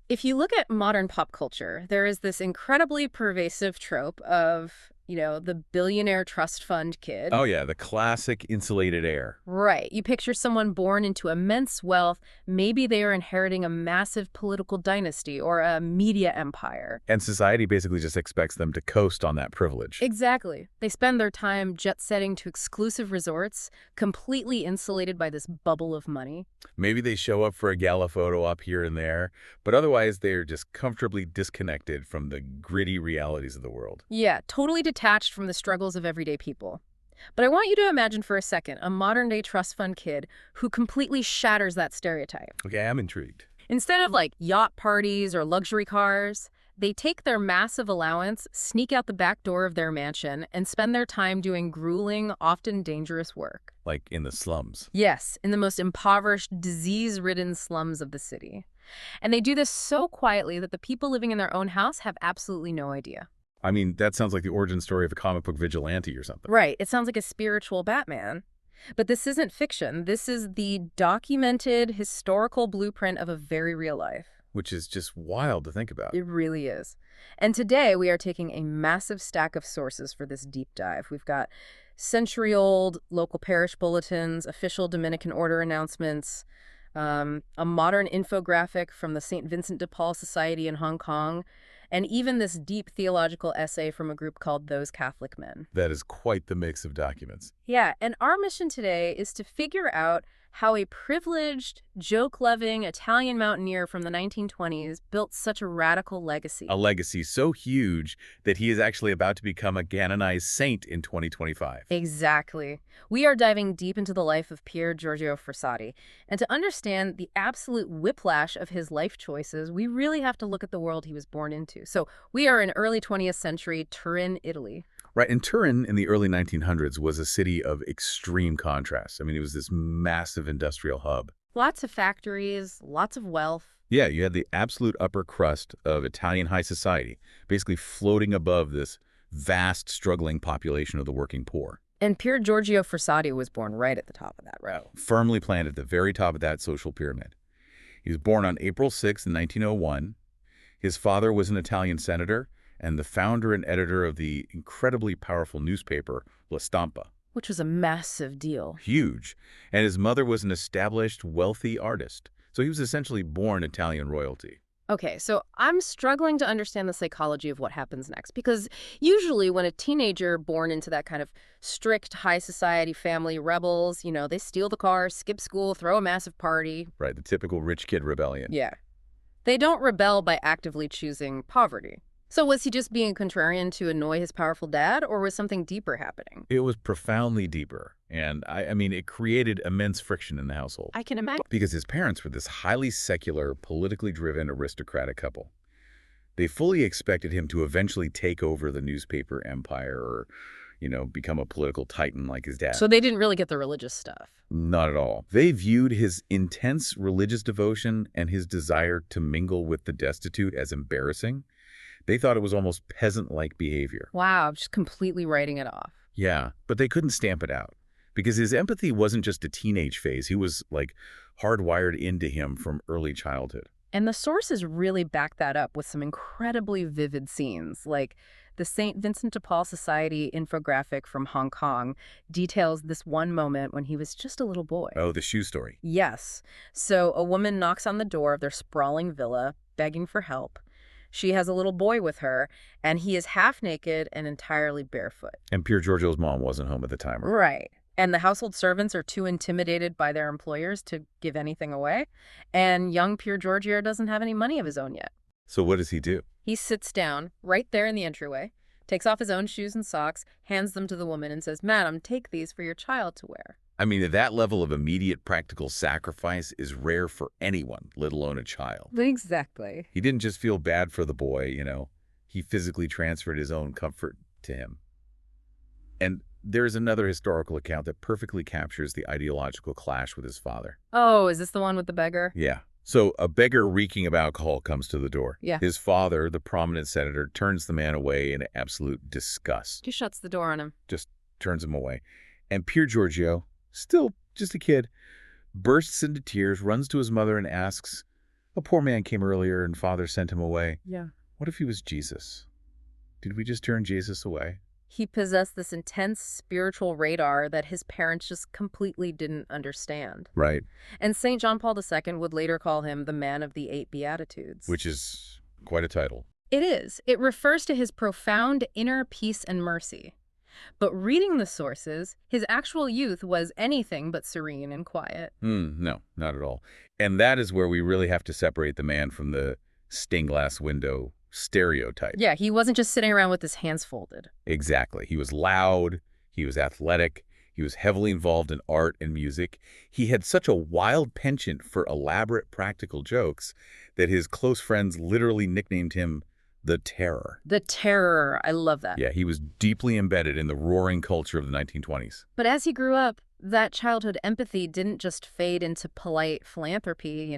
If you look at modern pop culture, there is this incredibly pervasive trope of, the billionaire trust fund kid. Oh yeah, the classic insulated heir. Right. You picture someone born into immense wealth. Maybe they are inheriting a massive political dynasty or a media empire. And society basically just expects them to coast on that privilege. Exactly. They spend their time jet-setting to exclusive resorts, completely insulated by this bubble of money. Maybe they show up for a gala photo up here and there, but otherwise they're just comfortably disconnected from the gritty realities of the world. Yeah, totally detached from the struggles of everyday people. But I want you to imagine for a second a modern-day trust fund kid who completely shatters that stereotype. Okay, I'm intrigued. Instead of yacht parties or luxury cars, they take their massive allowance, sneak out the back door of their mansion, and spend their time doing grueling, often dangerous work. Like in the slums. Yes, in the most impoverished, disease-ridden slums of the city. And they do this so quietly that the people living in their own house have absolutely no idea. I mean, that sounds like the origin story of a comic book vigilante or something. Right, it sounds like a spiritual Batman. But this isn't fiction. This is the documented historical blueprint of a very real life. Which is just wild to think about. It really is. And today we are taking a massive stack of sources for this deep dive. We've got century-old local parish bulletins, official Dominican order announcements, a modern infographic from the St. Vincent de Paul Society in Hong Kong, and even this deep theological essay from a group called Those Catholic Men. That is quite the mix of documents. Yeah, and our mission today is to figure out how a privileged, joke-loving Italian mountaineer from the 1920s built such a radical legacy. A legacy so huge that he is actually about to become a canonized saint in 2025. Exactly. We are diving deep into the life of Pier Giorgio Frassati. And to understand the absolute whiplash of his life choices, we really have to look at the world he was born into. So we are in early 20th century Turin, Italy. Right, and Turin in the early 1900s was a city of extreme contrast. I mean, it was this massive industrial hub. Lots of factories, lots of wealth. Yeah, you had the absolute upper crust of Italian high society, basically floating above this vast, struggling population of the working poor. And Pier Giorgio Frassati was born right at the top of that row. Firmly planted at the very top of that social pyramid. He was born on April 6, 1901. His father was an Italian senator and the founder and editor of the incredibly powerful newspaper, Stampa. Which was a massive deal. Huge. And his mother was an established, wealthy artist. So he was essentially born Italian royalty. Okay, so I'm struggling to understand the psychology of what happens next, because usually when a teenager born into that kind of strict high society family rebels, they steal the car, skip school, throw a massive party. Right, the typical rich kid rebellion. Yeah. They don't rebel by actively choosing poverty. So was he just being contrarian to annoy his powerful dad, or was something deeper happening? It was profoundly deeper. And I mean, it created immense friction in the household. I can imagine. Because his parents were this highly secular, politically driven aristocratic couple. They fully expected him to eventually take over the newspaper empire or, become a political titan like his dad. So they didn't really get the religious stuff. Not at all. They viewed his intense religious devotion and his desire to mingle with the destitute as embarrassing. They thought it was almost peasant-like behavior. Wow, I'm just completely writing it off. Yeah, but they couldn't stamp it out. Because his empathy wasn't just a teenage phase. He was, hardwired into him from early childhood. And the sources really back that up with some incredibly vivid scenes, like the St. Vincent de Paul Society infographic from Hong Kong details this one moment when he was just a little boy. Oh, the shoe story. Yes. So a woman knocks on the door of their sprawling villa, begging for help. She has a little boy with her, and he is half naked and entirely barefoot. And Pier Giorgio's mom wasn't home at the time. Right. And the household servants are too intimidated by their employers to give anything away. And young Pier Giorgio doesn't have any money of his own yet. So what does he do? He sits down right there in the entryway, takes off his own shoes and socks, hands them to the woman and says, "Madam, take these for your child to wear." I mean, that level of immediate practical sacrifice is rare for anyone, let alone a child. Exactly. He didn't just feel bad for the boy, He physically transferred his own comfort to him. And there's another historical account that perfectly captures the ideological clash with his father. Oh, is this the one with the beggar? Yeah. So a beggar reeking of alcohol comes to the door. Yeah. His father, the prominent senator, turns the man away in absolute disgust. He shuts the door on him. Just turns him away. And Pier Giorgio, still just a kid, bursts into tears, runs to his mother and asks, A poor man came earlier and Father sent him away. Yeah. What if he was Jesus? Did we just turn Jesus away? He possessed this intense spiritual radar that his parents just completely didn't understand. Right. And St. John Paul II would later call him the man of the Eight Beatitudes. Which is quite a title. It is. It refers to his profound inner peace and mercy. But reading the sources, his actual youth was anything but serene and quiet. No, not at all. And that is where we really have to separate the man from the stained glass window stereotype. Yeah, he wasn't just sitting around with his hands folded. Exactly. He was loud, he was athletic, he was heavily involved in art and music. He had such a wild penchant for elaborate practical jokes that his close friends literally nicknamed him the Terror. The Terror. I love that. Yeah, he was deeply embedded in the roaring culture of the 1920s. But as he grew up, that childhood empathy didn't just fade into polite philanthropy,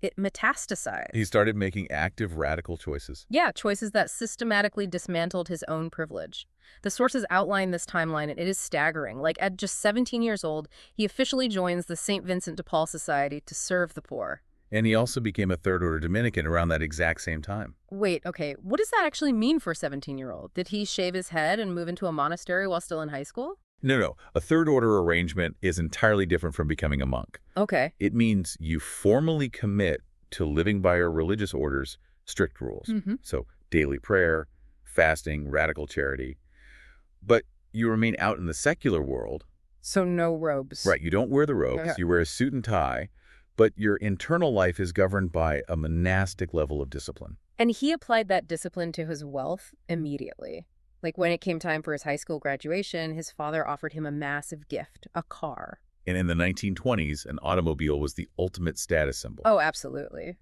It metastasized. He started making active, radical choices. Yeah, choices that systematically dismantled his own privilege. The sources outline this timeline, and it is staggering. Like, at just 17 years old, he officially joins the St. Vincent de Paul Society to serve the poor. And he also became a third-order Dominican around that exact same time. Wait, okay, what does that actually mean for a 17-year-old? Did he shave his head and move into a monastery while still in high school? No. A third-order arrangement is entirely different from becoming a monk. Okay. It means you formally commit to living by your religious order's strict rules. So daily prayer, fasting, radical charity. But you remain out in the secular world. So no robes. Right, you don't wear the robes. Okay. You wear a suit and tie. But your internal life is governed by a monastic level of discipline. And he applied that discipline to his wealth immediately. Like, when it came time for his high school graduation, his father offered him a massive gift, a car. And in the 1920s, an automobile was the ultimate status symbol. Oh, absolutely.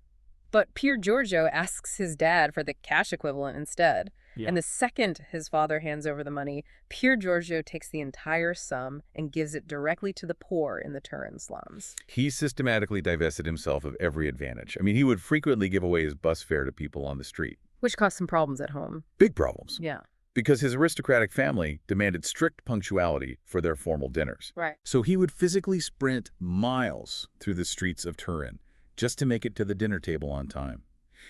But Pier Giorgio asks his dad for the cash equivalent instead. Yeah. And the second his father hands over the money, Pier Giorgio takes the entire sum and gives it directly to the poor in the Turin slums. He systematically divested himself of every advantage. I mean, he would frequently give away his bus fare to people on the street. Which caused some problems at home. Big problems. Yeah. Because his aristocratic family demanded strict punctuality for their formal dinners. Right. So he would physically sprint miles through the streets of Turin just to make it to the dinner table on time.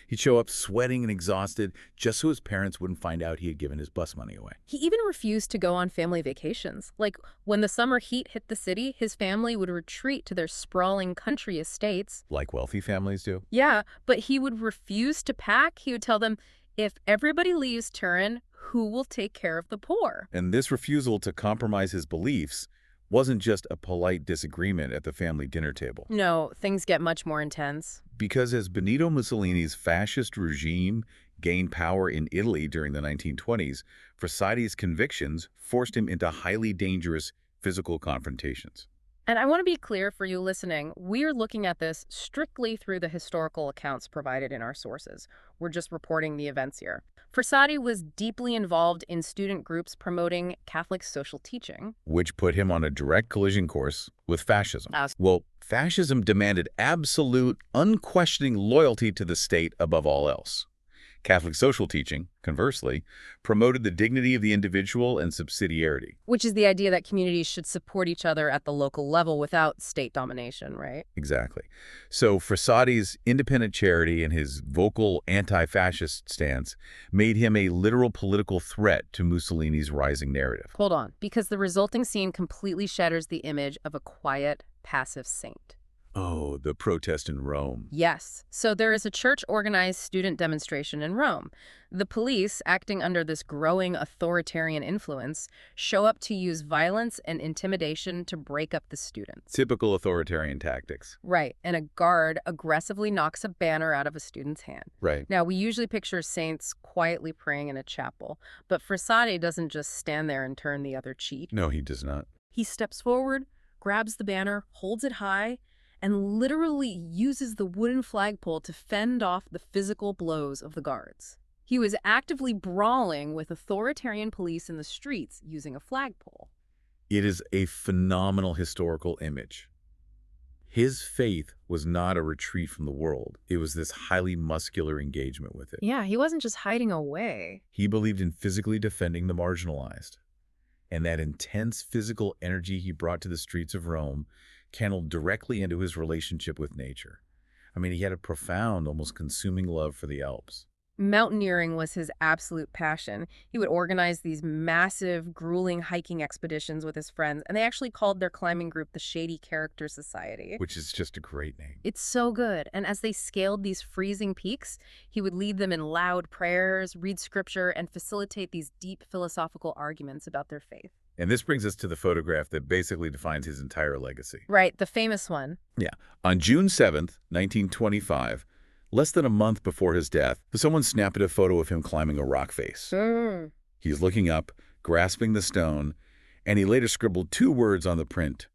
He'd show up sweating and exhausted just so his parents wouldn't find out he had given his bus money away. He even refused to go on family vacations. Like, when the summer heat hit the city, his family would retreat to their sprawling country estates. Like wealthy families do? Yeah, but he would refuse to pack. He would tell them, if everybody leaves Turin, who will take care of the poor? And this refusal to compromise his beliefs wasn't just a polite disagreement at the family dinner table. No, things get much more intense. Because as Benito Mussolini's fascist regime gained power in Italy during the 1920s, Frassati's convictions forced him into highly dangerous physical confrontations. And I want to be clear for you listening, we're looking at this strictly through the historical accounts provided in our sources. We're just reporting the events here. Frassati was deeply involved in student groups promoting Catholic social teaching, which put him on a direct collision course with fascism. Well, fascism demanded absolute, unquestioning loyalty to the state above all else. Catholic social teaching, conversely, promoted the dignity of the individual and subsidiarity. Which is the idea that communities should support each other at the local level without state domination, right? Exactly. So Frassati's independent charity and his vocal anti-fascist stance made him a literal political threat to Mussolini's rising narrative. Hold on, because the resulting scene completely shatters the image of a quiet, passive saint. Oh, the protest in Rome. Yes. So there is a church-organized student demonstration in Rome. The police, acting under this growing authoritarian influence, show up to use violence and intimidation to break up the students. Typical authoritarian tactics. Right. And a guard aggressively knocks a banner out of a student's hand. Right. Now, we usually picture saints quietly praying in a chapel, but Frassati doesn't just stand there and turn the other cheek. No, he does not. He steps forward, grabs the banner, holds it high, and literally uses the wooden flagpole to fend off the physical blows of the guards. He was actively brawling with authoritarian police in the streets using a flagpole. It is a phenomenal historical image. His faith was not a retreat from the world. It was this highly muscular engagement with it. Yeah, he wasn't just hiding away. He believed in physically defending the marginalized. And that intense physical energy he brought to the streets of Rome channeled directly into his relationship with nature. I mean, he had a profound, almost consuming love for the Alps. Mountaineering was his absolute passion. He would organize these massive, grueling hiking expeditions with his friends, and they actually called their climbing group the Shady Character Society. Which is just a great name. It's so good. And as they scaled these freezing peaks, he would lead them in loud prayers, read scripture, and facilitate these deep philosophical arguments about their faith. And this brings us to the photograph that basically defines his entire legacy. Right, the famous one. Yeah. On June 7th, 1925, less than a month before his death, someone snapped a photo of him climbing a rock face. He's looking up, grasping the stone, and he later scribbled 2 words on the print: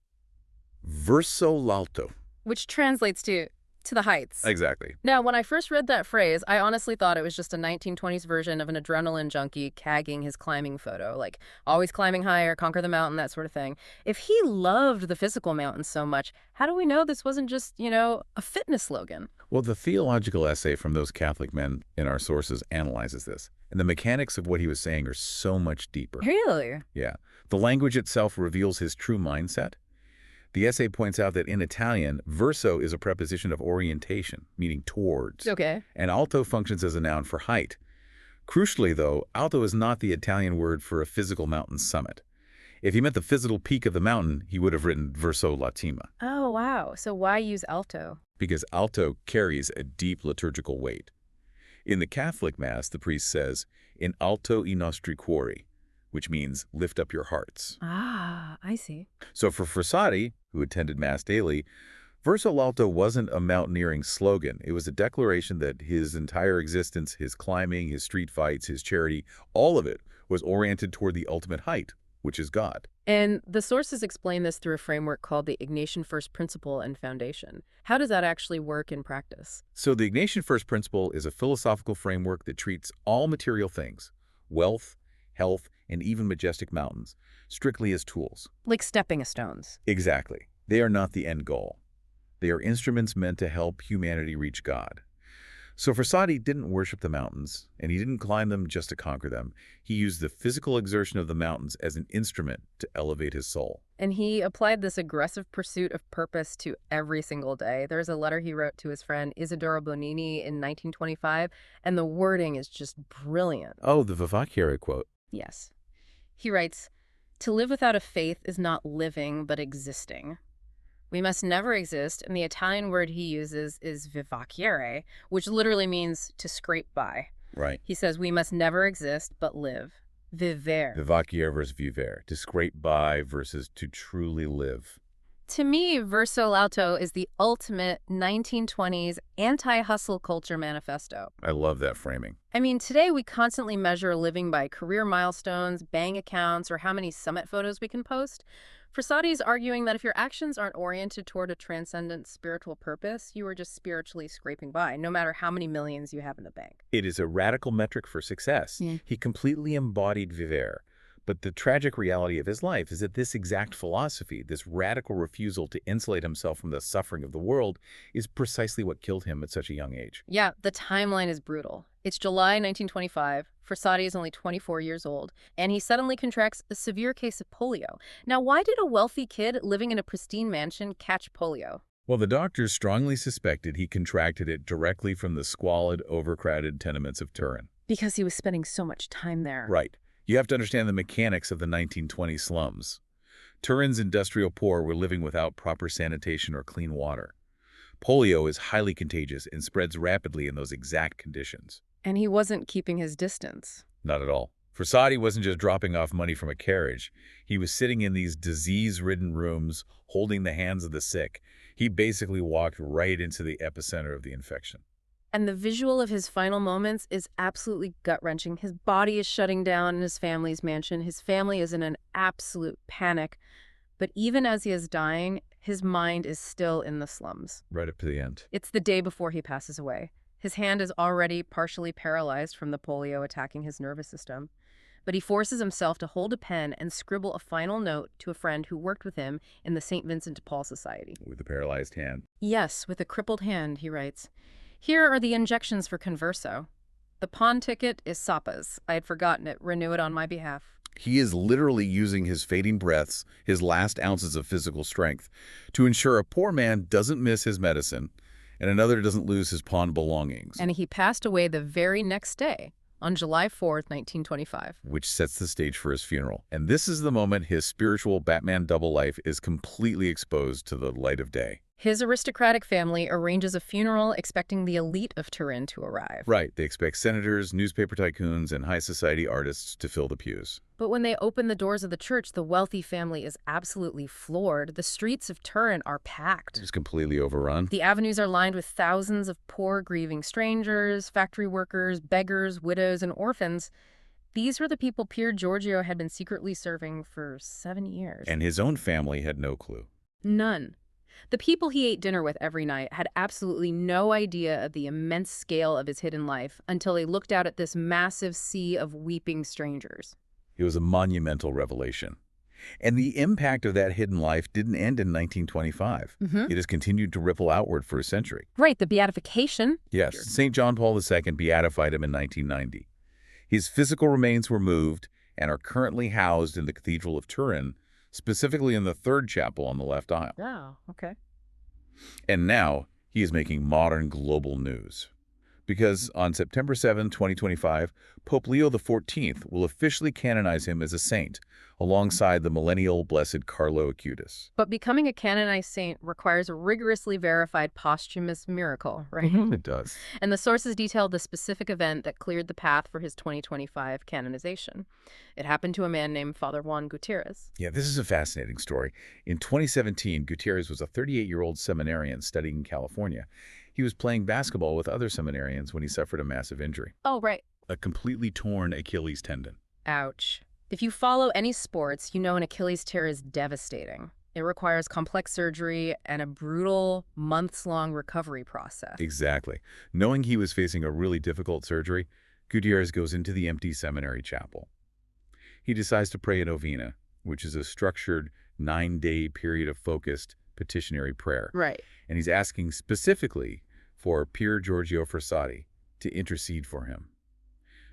Verso l'alto. Which translates to the heights. Exactly. Now, when I first read that phrase, I honestly thought it was just a 1920s version of an adrenaline junkie cagging his climbing photo, like always climbing higher, conquer the mountain, that sort of thing. If he loved the physical mountain so much, how do we know this wasn't just, a fitness slogan? Well, the theological essay from those Catholic men in our sources analyzes this, and the mechanics of what he was saying are so much deeper. Really? Yeah. The language itself reveals his true mindset. The essay points out that in Italian, verso is a preposition of orientation, meaning towards. Okay. And alto functions as a noun for height. Crucially, though, alto is not the Italian word for a physical mountain summit. If he meant the physical peak of the mountain, he would have written verso la cima. Oh, wow. So why use alto? Because alto carries a deep liturgical weight. In the Catholic Mass, the priest says, in alto I nostri cuori, which means lift up your hearts. Ah, I see. So for Frassati, who attended Mass daily, Verso l'alto wasn't a mountaineering slogan. It was a declaration that his entire existence, his climbing, his street fights, his charity, all of it was oriented toward the ultimate height, which is God. And the sources explain this through a framework called the Ignatian First Principle and Foundation. How does that actually work in practice? So the Ignatian First Principle is a philosophical framework that treats all material things, wealth, health, and even majestic mountains, strictly as tools. Like stepping stones. Exactly. They are not the end goal. They are instruments meant to help humanity reach God. So Frassati didn't worship the mountains, and he didn't climb them just to conquer them. He used the physical exertion of the mountains as an instrument to elevate his soul. And he applied this aggressive pursuit of purpose to every single day. There's a letter he wrote to his friend Isidoro Bonini in 1925, and the wording is just brilliant. Oh, the Vivaciere quote. Yes. He writes, "To live without a faith is not living, but existing. We must never exist," and the Italian word he uses is vivacere, which literally means to scrape by. Right. He says we must never exist, but live. Vivere. Vivacere versus vivere. To scrape by versus to truly live. To me, Verso l'alto is the ultimate 1920s anti-hustle culture manifesto. I love that framing. I mean, today we constantly measure living by career milestones, bank accounts, or how many summit photos we can post. Frassati's arguing that if your actions aren't oriented toward a transcendent spiritual purpose, you are just spiritually scraping by, no matter how many millions you have in the bank. It is a radical metric for success. He completely embodied vivere. But the tragic reality of his life is that this exact philosophy, this radical refusal to insulate himself from the suffering of the world, is precisely what killed him at such a young age. Yeah, the timeline is brutal. It's July 1925. Frassati is only 24 years old, and he suddenly contracts a severe case of polio. Now, why did a wealthy kid living in a pristine mansion catch polio? Well, the doctors strongly suspected he contracted it directly from the squalid, overcrowded tenements of Turin. Because he was spending so much time there. Right. You have to understand the mechanics of the 1920 slums. Turin's industrial poor were living without proper sanitation or clean water. Polio is highly contagious and spreads rapidly in those exact conditions. And he wasn't keeping his distance. Not at all. Frassati wasn't just dropping off money from a carriage. He was sitting in these disease-ridden rooms, holding the hands of the sick. He basically walked right into the epicenter of the infection. And the visual of his final moments is absolutely gut-wrenching. His body is shutting down in his family's mansion. His family is in an absolute panic. But even as he is dying, his mind is still in the slums. Right up to the end. It's the day before he passes away. His hand is already partially paralyzed from the polio attacking his nervous system. But he forces himself to hold a pen and scribble a final note to a friend who worked with him in the St. Vincent de Paul Society. With a paralyzed hand. Yes, with a crippled hand, he writes. Here are the injections for Converso. The pawn ticket is Sappa's. I had forgotten it. Renew it on my behalf. He is literally using his fading breaths, his last ounces of physical strength, to ensure a poor man doesn't miss his medicine and another doesn't lose his pawned belongings, And he passed away the very next day, on July 4th, 1925. which sets the stage for his funeral. And this is the moment his spiritual Batman double life is completely exposed to the light of day. His aristocratic family arranges a funeral expecting the elite of Turin to arrive. Right, they expect senators, newspaper tycoons, and high society artists to fill the pews. But when they open the doors of the church, the wealthy family is absolutely floored. The streets of Turin are packed. It's completely overrun. The avenues are lined with thousands of poor, grieving strangers, factory workers, beggars, widows, and orphans. These were the people Pier Giorgio had been secretly serving for 7 years. And his own family had no clue. None. The people he ate dinner with every night had absolutely no idea of the immense scale of his hidden life until they looked out at this massive sea of weeping strangers. It was a monumental revelation. And the impact of that hidden life didn't end in 1925. It has continued to ripple outward for a century. Right, the beatification. Yes, St. John Paul II beatified him in 1990. His physical remains were moved and are currently housed in the Cathedral of Turin, specifically in the third chapel on the left aisle. Oh, okay. And now he is making modern global news. Because on September 7, 2025, Pope Leo XIV will officially canonize him as a saint, alongside the millennial Blessed Carlo Acutis. But becoming a canonized saint requires a rigorously verified posthumous miracle, right? It does. And the sources detail the specific event that cleared the path for his 2025 canonization. It happened to a man named Father Juan Gutierrez. Yeah, this is a fascinating story. In 2017, Gutierrez was a 38-year-old seminarian studying in California. He was playing basketball with other seminarians when he suffered a massive injury. Oh, right. A completely torn Achilles tendon. Ouch. If you follow any sports, you know an Achilles tear is devastating. It requires complex surgery and a brutal, months-long recovery process. Exactly. Knowing he was facing a really difficult surgery, Gutierrez goes into the empty seminary chapel. He decides to pray a novena, which is a structured 9-day period of focused petitionary prayer. Right. And he's asking specifically for Pier Giorgio Frassati to intercede for him.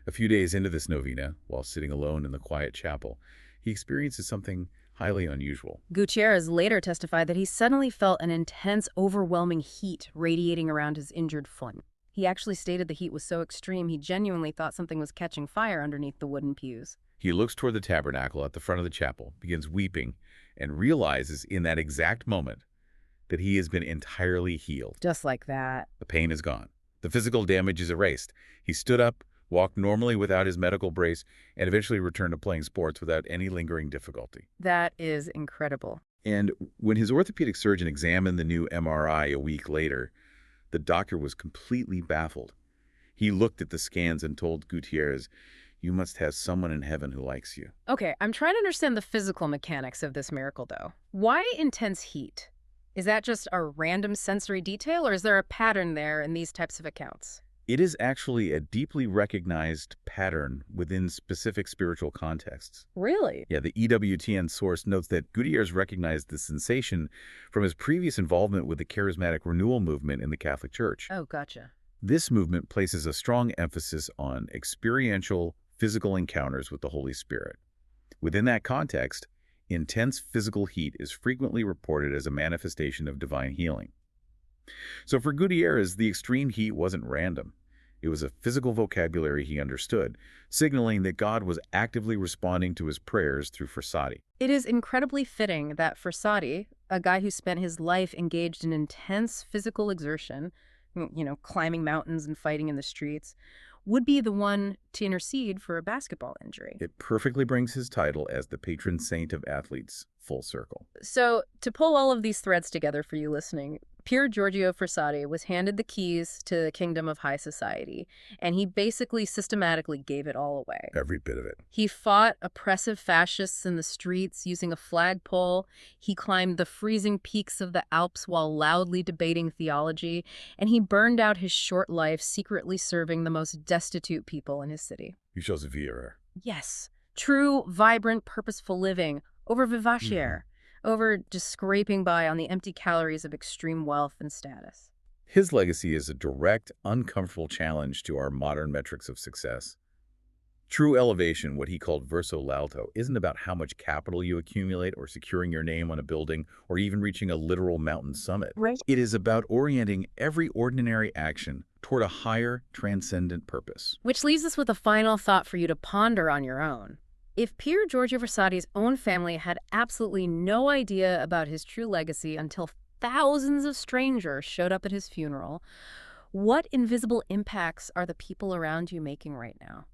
A few days into this novena, while sitting alone in the quiet chapel, he experiences something highly unusual. Gutierrez later testified that he suddenly felt an intense, overwhelming heat radiating around his injured foot. He actually stated the heat was so extreme he genuinely thought something was catching fire underneath the wooden pews. He looks toward the tabernacle at the front of the chapel, begins weeping, and realizes in that exact moment that he has been entirely healed. Just like that. The pain is gone. The physical damage is erased. He stood up, walked normally without his medical brace, and eventually returned to playing sports without any lingering difficulty. That is incredible. And when his orthopedic surgeon examined the new MRI a week later, the doctor was completely baffled. He looked at the scans and told Gutierrez, "You must have someone in heaven who likes you." Okay, I'm trying to understand the physical mechanics of this miracle, though. Why intense heat? Is that just a random sensory detail, or is there a pattern there in these types of accounts? It is actually a deeply recognized pattern within specific spiritual contexts. Really? Yeah, the EWTN source notes that Gutierrez recognized the sensation from his previous involvement with the charismatic renewal movement in the Catholic Church. Oh, gotcha. This movement places a strong emphasis on experiential, physical encounters with the Holy Spirit. Within that context, intense physical heat is frequently reported as a manifestation of divine healing. So for Gutierrez, the extreme heat wasn't random. It was a physical vocabulary he understood, signaling that God was actively responding to his prayers through Frassati. It is incredibly fitting that Frassati, a guy who spent his life engaged in intense physical exertion, climbing mountains and fighting in the streets, would be the one to intercede for a basketball injury. It perfectly brings his title as the patron saint of athletes full circle. So, to pull all of these threads together for you listening, Pier Giorgio Frassati was handed the keys to the kingdom of high society, and he basically systematically gave it all away. Every bit of it. He fought oppressive fascists in the streets using a flagpole. He climbed the freezing peaks of the Alps while loudly debating theology, and he burned out his short life secretly serving the most destitute people in his city. You chose a Vieira. Yes, true, vibrant, purposeful living over vivacier. Over just scraping by on the empty calories of extreme wealth and status. His legacy is a direct, uncomfortable challenge to our modern metrics of success. True elevation, what he called verso l'alto, isn't about how much capital you accumulate or securing your name on a building or even reaching a literal mountain summit. Right. It is about orienting every ordinary action toward a higher, transcendent purpose. Which leaves us with a final thought for you to ponder on your own. If Pier Giorgio Frassati's own family had absolutely no idea about his true legacy until thousands of strangers showed up at his funeral, what invisible impacts are the people around you making right now?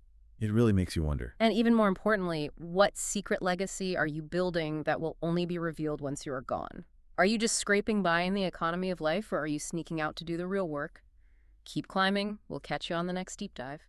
It really makes you wonder. And even more importantly, what secret legacy are you building that will only be revealed once you are gone? Are you just scraping by in the economy of life, or are you sneaking out to do the real work? Keep climbing. We'll catch you on the next deep dive.